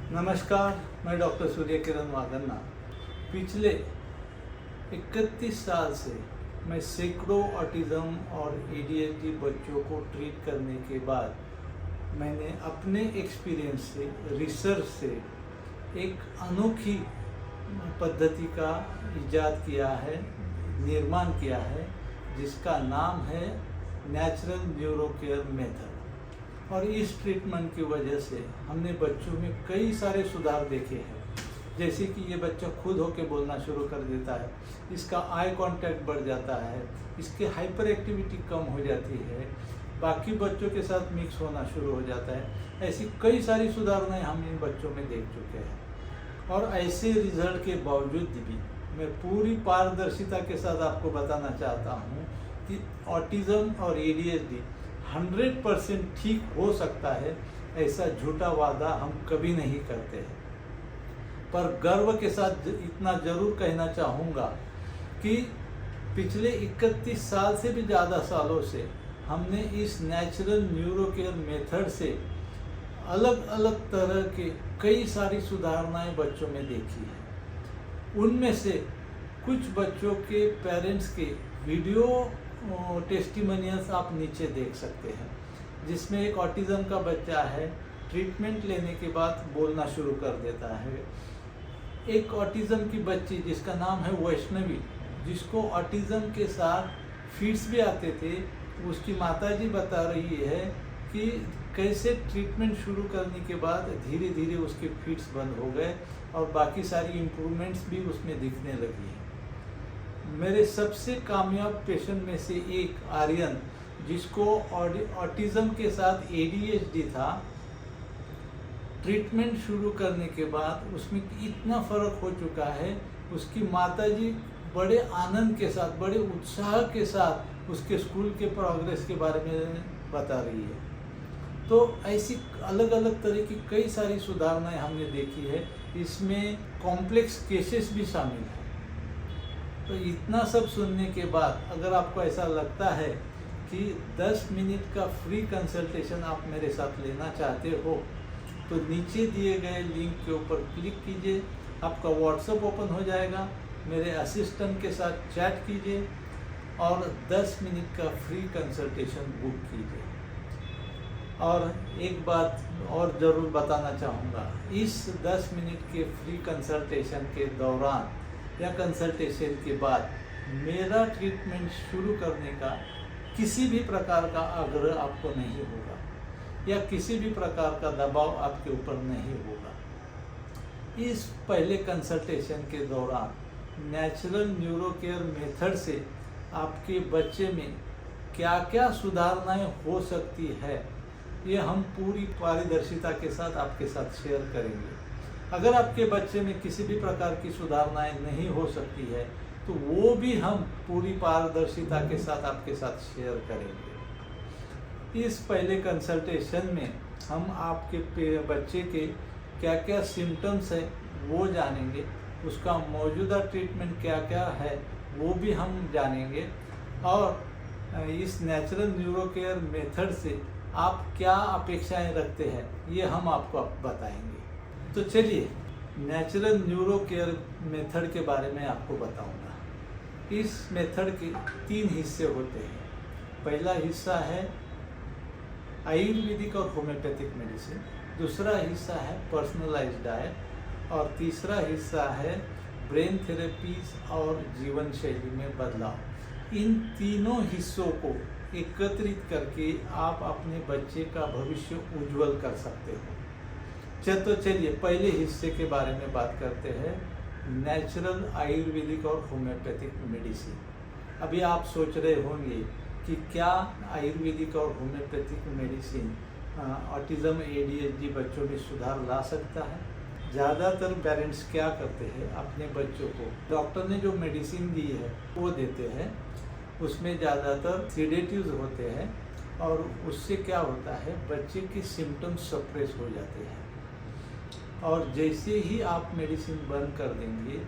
नमस्कार, मैं डॉक्टर सूर्य किरण वागन्ना। पिछले 31 साल से मैं सैकड़ों ऑटिज़म और एडीएचडी बच्चों को ट्रीट करने के बाद मैंने अपने एक्सपीरियंस से, रिसर्च से एक अनोखी पद्धति का इजाद किया है, निर्माण किया है, जिसका नाम है नेचुरल न्यूरो केयर मेथड। और इस ट्रीटमेंट की वजह से हमने बच्चों में कई सारे सुधार देखे हैं, जैसे कि ये बच्चा खुद होकर बोलना शुरू कर देता है, इसका आई कांटेक्ट बढ़ जाता है, इसकी हाइपर एक्टिविटी कम हो जाती है, बाकी बच्चों के साथ मिक्स होना शुरू हो जाता है। ऐसी कई सारी सुधारणाएं हम इन बच्चों में देख चुके हैं। और ऐसे रिजल्ट के बावजूद भी मैं पूरी पारदर्शिता के साथ आपको बताना चाहता हूँ कि ऑटिज़म और एडीएचडी 100% ठीक हो सकता है, ऐसा झूठा वादा हम कभी नहीं करते हैं। पर गर्व के साथ इतना जरूर कहना चाहूँगा कि पिछले 31 साल से भी ज़्यादा सालों से हमने इस नेचुरल न्यूरो केयर मेथड से अलग अलग तरह के कई सारी सुधारणाएं बच्चों में देखी है। उनमें से कुछ बच्चों के पेरेंट्स के वीडियो टेस्टिमोनियल्स आप नीचे देख सकते हैं, जिसमें एक ऑटिज़म का बच्चा है, ट्रीटमेंट लेने के बाद बोलना शुरू कर देता है। एक ऑटिज़म की बच्ची जिसका नाम है वैष्णवी, जिसको ऑटिज़म के साथ फिट्स भी आते थे, उसकी माताजी बता रही है कि कैसे ट्रीटमेंट शुरू करने के बाद धीरे धीरे उसके फिट्स बंद हो गए और बाकी सारी इम्प्रूवमेंट्स भी उसमें दिखने लगी हैं। मेरे सबसे कामयाब पेशेंट में से एक आर्यन, जिसको ऑटिज़म के साथ एडीएचडी था, ट्रीटमेंट शुरू करने के बाद उसमें इतना फ़र्क हो चुका है, उसकी माताजी बड़े आनंद के साथ, बड़े उत्साह के साथ उसके स्कूल के प्रोग्रेस के बारे में बता रही है। तो ऐसी अलग अलग तरह की कई सारी सुधारणाएं हमने देखी है, इसमें कॉम्प्लेक्स केसेस भी शामिल हैं। तो इतना सब सुनने के बाद अगर आपको ऐसा लगता है कि 10 मिनट का फ्री कंसल्टेशन आप मेरे साथ लेना चाहते हो, तो नीचे दिए गए लिंक के ऊपर क्लिक कीजिए, आपका व्हाट्सएप ओपन हो जाएगा, मेरे असिस्टेंट के साथ चैट कीजिए और 10 मिनट का फ्री कंसल्टेशन बुक कीजिए। और एक बात और ज़रूर बताना चाहूँगा, इस 10 मिनट के फ्री कंसल्टेशन के दौरान या कंसल्टेशन के बाद मेरा ट्रीटमेंट शुरू करने का किसी भी प्रकार का आग्रह आपको नहीं होगा या किसी भी प्रकार का दबाव आपके ऊपर नहीं होगा। इस पहले कंसल्टेशन के दौरान नेचुरल न्यूरो केयर मेथड से आपके बच्चे में क्या क्या सुधारणाएं हो सकती है, ये हम पूरी पारदर्शिता के साथ आपके साथ शेयर करेंगे। अगर आपके बच्चे में किसी भी प्रकार की सुधारणाएं नहीं हो सकती है, तो वो भी हम पूरी पारदर्शिता के साथ आपके साथ शेयर करेंगे। इस पहले कंसल्टेशन में हम आपके बच्चे के क्या क्या सिम्टम्स है वो जानेंगे, उसका मौजूदा ट्रीटमेंट क्या क्या है वो भी हम जानेंगे, और इस नेचुरल न्यूरो केयर मेथड से आप क्या अपेक्षाएं रखते हैं ये हम आपको बताएंगे। तो चलिए नेचुरल न्यूरो केयर मेथड के बारे में आपको बताऊंगा। इस मेथड के 3 हिस्से होते हैं। पहला हिस्सा है आयुर्वेदिक और होम्योपैथिक मेडिसिन, दूसरा हिस्सा है पर्सनलाइज्ड डाइट और तीसरा हिस्सा है ब्रेन थेरेपीज और जीवन शैली में बदलाव। इन तीनों हिस्सों को एकत्रित करके आप अपने बच्चे का भविष्य उज्जवल कर सकते हो। तो चलिए पहले हिस्से के बारे में बात करते हैं, नेचुरल आयुर्वेदिक और होम्योपैथिक मेडिसिन। अभी आप सोच रहे होंगे कि क्या आयुर्वेदिक और होम्योपैथिक मेडिसिन ऑटिज़म एडीएचडी बच्चों में सुधार ला सकता है? ज़्यादातर पेरेंट्स क्या करते हैं, अपने बच्चों को डॉक्टर ने जो मेडिसिन दी है वो देते हैं, उसमें ज़्यादातर सीडेटिव्स होते हैं और उससे क्या होता है, बच्चे के सिम्टम्स सप्रेस हो जाते हैं। और जैसे ही आप मेडिसिन बंद कर देंगे,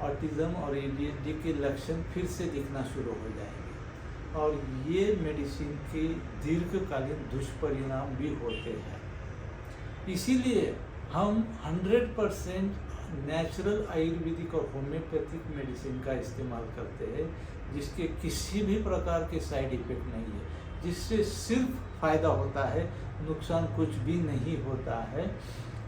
ऑटिज़म और एडीएचडी के लक्षण फिर से दिखना शुरू हो जाएंगे और ये मेडिसिन के दीर्घकालीन दुष्परिणाम भी होते हैं। इसीलिए हम 100% नेचुरल आयुर्वेदिक और होम्योपैथिक मेडिसिन का इस्तेमाल करते हैं, जिसके किसी भी प्रकार के साइड इफ़ेक्ट नहीं है, जिससे सिर्फ फ़ायदा होता है, नुकसान कुछ भी नहीं होता है।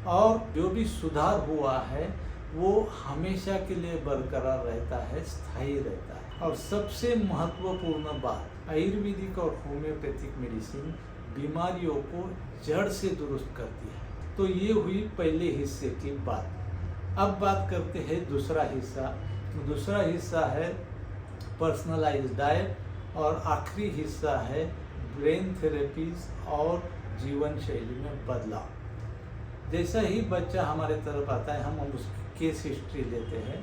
और जो भी सुधार हुआ है वो हमेशा के लिए बरकरार रहता है, स्थायी रहता है। और सबसे महत्वपूर्ण बात, आयुर्वेदिक और होम्योपैथिक मेडिसिन बीमारियों को जड़ से दुरुस्त करती है। तो ये हुई पहले हिस्से की बात। अब बात करते हैं दूसरा हिस्सा। दूसरा हिस्सा है पर्सनलाइज्ड डाइट और आखिरी हिस्सा है ब्रेन थेरेपीज और जीवन शैली में बदलाव। जैसा ही बच्चा हमारे तरफ आता है, हम उसकी केस हिस्ट्री लेते हैं।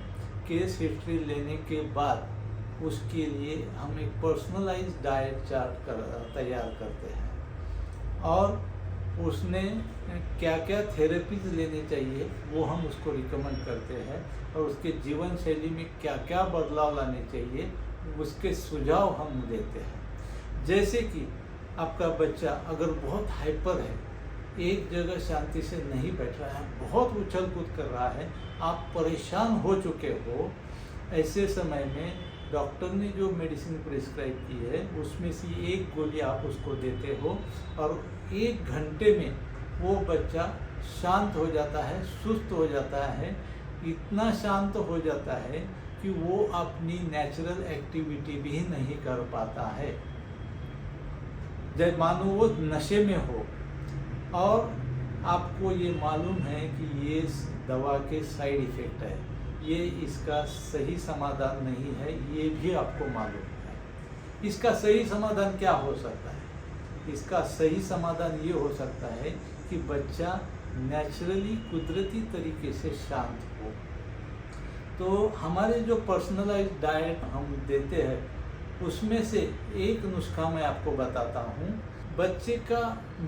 केस हिस्ट्री लेने के बाद उसके लिए हम एक पर्सनलाइज्ड डाइट चार्ट तैयार करते हैं और उसने क्या क्या थेरेपीज लेने चाहिए वो हम उसको रिकमेंड करते हैं और उसके जीवन शैली में क्या क्या बदलाव लाने चाहिए उसके सुझाव हम देते हैं। जैसे कि आपका बच्चा अगर बहुत हाइपर है, एक जगह शांति से नहीं बैठ रहा है, बहुत उछल कूद कर रहा है, आप परेशान हो चुके हो, ऐसे समय में डॉक्टर ने जो मेडिसिन प्रिस्क्राइब की है उसमें से एक गोली आप उसको देते हो और 1 घंटे में वो बच्चा शांत हो जाता है, सुस्त हो जाता है, इतना शांत हो जाता है कि वो अपनी नेचुरल एक्टिविटी भी नहीं कर पाता है, जब मानो वो नशे में हो। और आपको ये मालूम है कि ये दवा के साइड इफ़ेक्ट है, ये इसका सही समाधान नहीं है, ये भी आपको मालूम है। इसका सही समाधान क्या हो सकता है? इसका सही समाधान ये हो सकता है कि बच्चा नेचुरली कुदरती तरीके से शांत हो। तो हमारे जो पर्सनलाइज्ड डाइट हम देते हैं उसमें से एक नुस्खा मैं आपको बताता हूँ। बच्चे का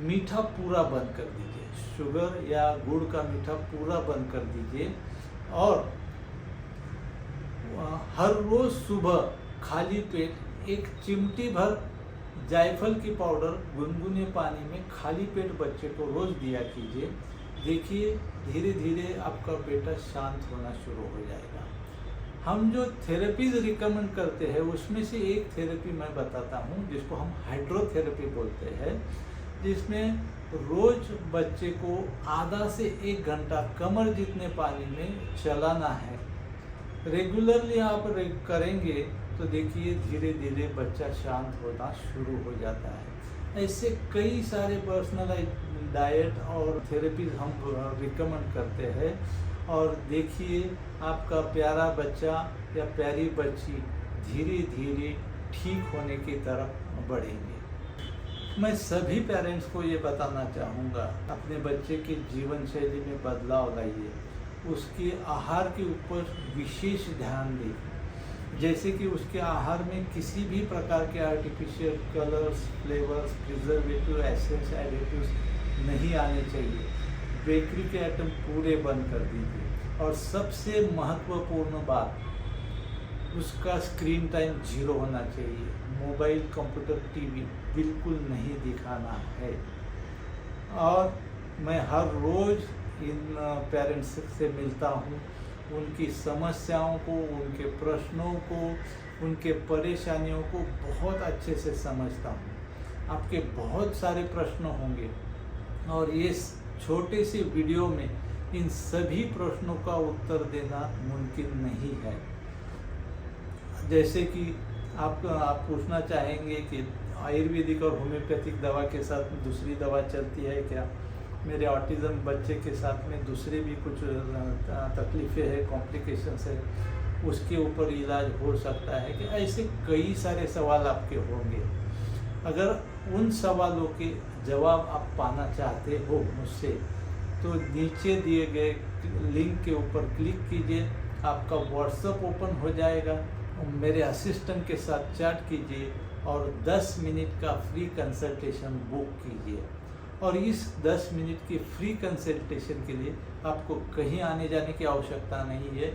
मीठा पूरा बंद कर दीजिए, शुगर या गुड़ का मीठा पूरा बंद कर दीजिए और हर रोज़ सुबह खाली पेट 1 चिमटी भर जायफल की पाउडर गुनगुने पानी में खाली पेट बच्चे को रोज़ दिया कीजिए। देखिए धीरे धीरे आपका बेटा शांत होना शुरू हो जाएगा। हम जो थेरेपीज रिकमेंड करते हैं उसमें से एक थेरेपी मैं बताता हूँ जिसको हम हाइड्रोथेरेपी बोलते हैं, जिसमें रोज़ बच्चे को आधा से 1 घंटा कमर जितने पानी में चलाना है। रेगुलरली आप करेंगे तो देखिए धीरे धीरे बच्चा शांत होना शुरू हो जाता है। ऐसे कई सारे पर्सनलाइज्ड डाइट और थेरेपीज हम रिकमेंड करते हैं और देखिए आपका प्यारा बच्चा या प्यारी बच्ची धीरे धीरे ठीक होने की तरफ बढ़ेंगे। मैं सभी पेरेंट्स को ये बताना चाहूँगा, अपने बच्चे के जीवन शैली में बदलाव लाइए, उसके आहार के ऊपर विशेष ध्यान दें। जैसे कि उसके आहार में किसी भी प्रकार के artificial colours, flavours, preservative, essence, additives नहीं आने चाहिए। बेकरी के आइटम पूरे बंद कर दीजिए और सबसे महत्वपूर्ण बात, उसका स्क्रीन टाइम 0 होना चाहिए। मोबाइल, कंप्यूटर, टीवी बिल्कुल नहीं दिखाना है। और मैं हर रोज़ इन पेरेंट्स से मिलता हूँ, उनकी समस्याओं को, उनके प्रश्नों को, उनके परेशानियों को बहुत अच्छे से समझता हूँ। आपके बहुत सारे प्रश्न होंगे और ये छोटे से वीडियो में इन सभी प्रश्नों का उत्तर देना मुमकिन नहीं है। जैसे कि आप पूछना चाहेंगे कि आयुर्वेदिक और होम्योपैथिक दवा के साथ दूसरी दवा चलती है क्या? मेरे ऑटिज़म बच्चे के साथ में दूसरे भी कुछ तकलीफ़ें हैं, कॉम्प्लिकेशंस है, उसके ऊपर इलाज हो सकता है कि ऐसे कई सारे सवाल आपके होंगे। अगर उन सवालों के जवाब आप पाना चाहते हो मुझसे तो नीचे दिए गए लिंक के ऊपर क्लिक कीजिए, आपका व्हाट्सएप ओपन हो जाएगा, मेरे असिस्टेंट के साथ चैट कीजिए और 10 मिनट का फ्री कंसल्टेशन बुक कीजिए। और इस 10 मिनट की फ्री कंसल्टेशन के लिए आपको कहीं आने जाने की आवश्यकता नहीं है,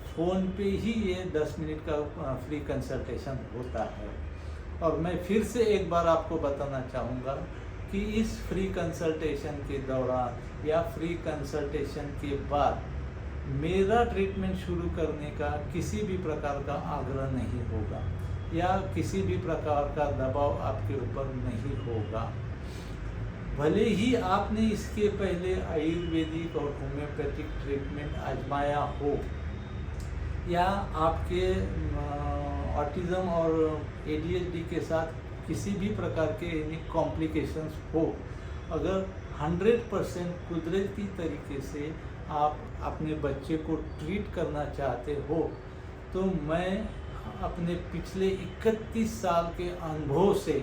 फ़ोन पे ही ये 10 मिनट का फ्री कंसल्टेशन होता है। और मैं फिर से एक बार आपको बताना चाहूँगा कि इस फ्री कंसल्टेशन के दौरान या फ्री कंसल्टेशन के बाद मेरा ट्रीटमेंट शुरू करने का किसी भी प्रकार का आग्रह नहीं होगा या किसी भी प्रकार का दबाव आपके ऊपर नहीं होगा। भले ही आपने इसके पहले आयुर्वेदिक और होम्योपैथिक ट्रीटमेंट आजमाया हो या आपके ऑटिज़म और ADHD के साथ किसी भी प्रकार के यानी कॉम्प्लिकेशंस हो, अगर 100% कुदरती तरीके से आप अपने बच्चे को ट्रीट करना चाहते हो तो मैं अपने पिछले 31 साल के अनुभव से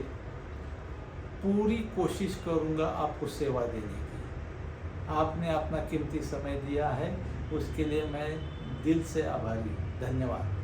पूरी कोशिश करूंगा आपको सेवा देने की। आपने अपना कीमती समय दिया है, उसके लिए मैं दिल से आभारी हूँ। धन्यवाद।